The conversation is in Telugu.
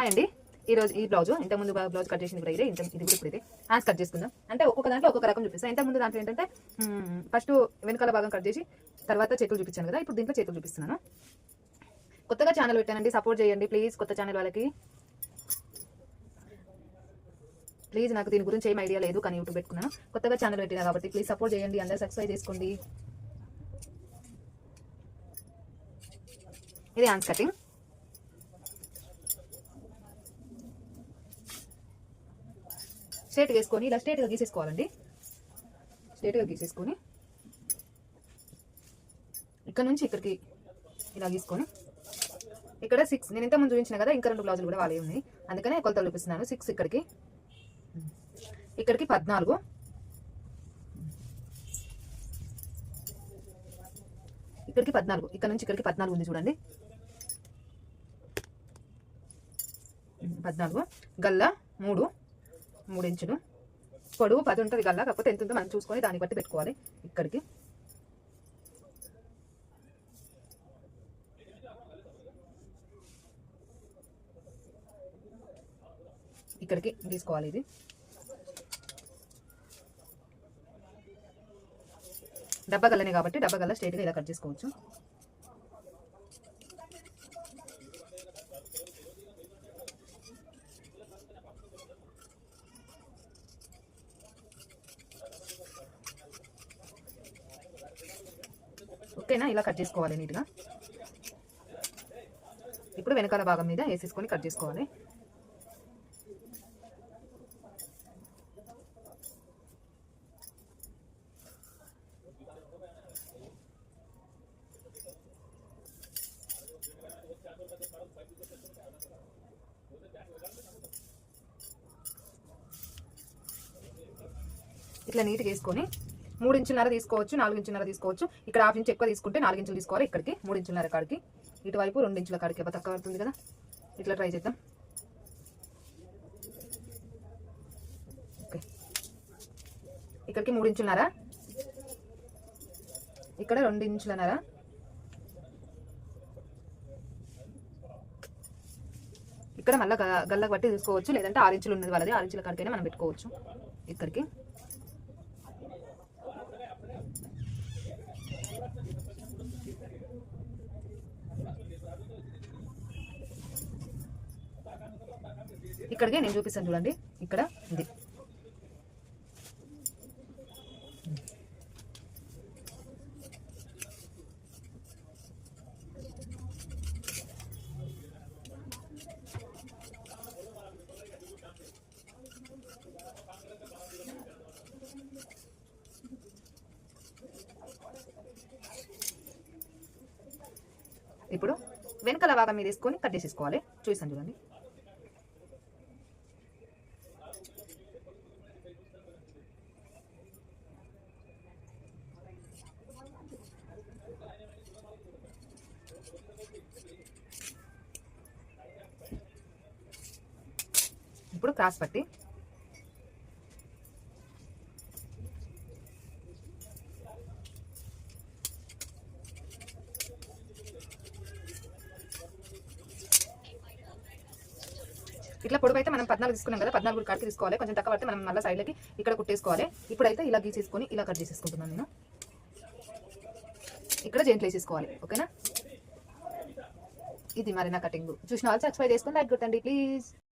హాయ్ అండి. ఈరోజు ఈ బ్లౌజ్ ఇంతకుముందు బ్లౌజ్ కట్ చేసింది కూడా ఇదే, ఇది కూడా ఇప్పుడు ఇదే. హ్యాండ్స్ కట్ చేసుకుందాం. అంటే ఒక్కొక్క దాంట్లో ఒక్కొక్క రకం చూపిస్తాను. ఇంతకుముందు దాంట్లో ఏంటంటే ఫస్ట్ వెనకాల భాగం కట్ చేసి తర్వాత చేతులు చూపించాను కదా, ఇప్పుడు దీంట్లో చేతులు చూపిస్తున్నాను. కొత్తగా ఛానల్ పెట్టానండి, సపోర్ట్ చేయండి ప్లీజ్. కొత్త ఛానల్ వాళ్ళకి ప్లీజ్. నాకు దీని గురించి ఏం ఐడియా లేదు, కానీ యూట్యూబ్ పెట్టుకున్నాను. కొత్తగా ఛానల్ పెట్టినా కాబట్టి ప్లీజ్ సపోర్ట్ చేయండి, అందరూ సబ్స్క్రైబ్ చేసుకోండి. ఇది హ్యాండ్స్ కటింగ్. స్ట్రేట్గా వేసుకొని ఇలా స్ట్రేట్గా గీసేసుకోవాలండి. స్ట్రేట్గా గీసేసుకొని ఇక్కడ నుంచి ఇక్కడికి ఇలా గీసుకొని ఇక్కడ 6 నేను ఇంతకుముందు చూపించిన కదా, ఇంకా 2 బ్లౌజులు కూడా వాళ్ళే ఉన్నాయి, అందుకనే కొలతలు చూపిస్తున్నాను. 6 ఇక్కడికి 14, ఇక్కడికి 14, ఇక్కడ నుంచి ఇక్కడికి 14 ఉంది చూడండి. 14 గల్ల 3 ఇంచులు, పొడవు 10 ఉంటుంది గల్ల, కాకపోతే ఎంత ఉందో మనం చూసుకొని దాన్ని బట్టి పెట్టుకోవాలి. ఇక్కడికి తీసుకోవాలి. ఇది డబ్బా గల్లనే కాబట్టి డబ్బా గల్ల స్ట్రైట్గా ఇలా కట్ చేసుకోవచ్చు. ఓకేనా, ఇలా కట్ చేసుకోవాలి నీట్గా. ఇప్పుడు వెనకాల భాగం మీద వేసేసుకొని కట్ చేసుకోవాలి. ఇట్లా నీట్గా వేసుకొని 3 ఇంచులన్నర తీసుకోవచ్చు, 4 ఇంచులన్నర తీసుకోవచ్చు. ఇక్కడ 1/2 ఇంచు ఎక్కువ తీసుకుంటే 4 ఇంచులు తీసుకోవాలి. ఇక్కడికి 3 ఇంచులన్నర కాడికి, ఇటువైపు 2 ఇంచుల కాడికి తక్కువ పడుతుంది కదా. ఇట్లా ట్రై చేద్దాం. ఓకే, ఇక్కడికి 3 ఇంచులన్నర, ఇక్కడ 2 ఇంచులన్నర, ఇక్కడ మళ్ళీ గల్లకు బట్టి తీసుకోవచ్చు, లేదంటే 6 ఇంచులు ఉన్నది వాళ్ళది, 6 ఇంచుల కాడికైనా మనం పెట్టుకోవచ్చు. ఇక్కడికి ఇక్కడికి నేను చూపిస్తాను చూడండి. ఇక్కడ ఇది ఇప్పుడు వెనకాల భాగం మీద వేసుకొని కట్ చేసేసుకోవాలి. చూసాను చూడండి. ఇప్పుడు క్రాస్ పట్టి ఇట్లా పొడవు అయితే మనం 14 తీసుకున్నాం కదా, 14 కాడికి తీసుకోవాలి. కొంచెం తక్కువ పడితే మనం మళ్ళీ సైడ్లకి ఇక్కడ కుట్టేసుకోవాలి. ఇప్పుడైతే ఇలా గీసేసుకొని ఇలా కట్ చేసేసుకుంటున్నాను నేను. ఇక్కడ జెంట్లు వేసేసుకోవాలి. ఓకేనా, ఇది మరి నా కటింగ్. చూసిన వాళ్ళు సబ్స్క్రైబ్ చేసుకొని లైక్ కొట్టండి ప్లీజ్.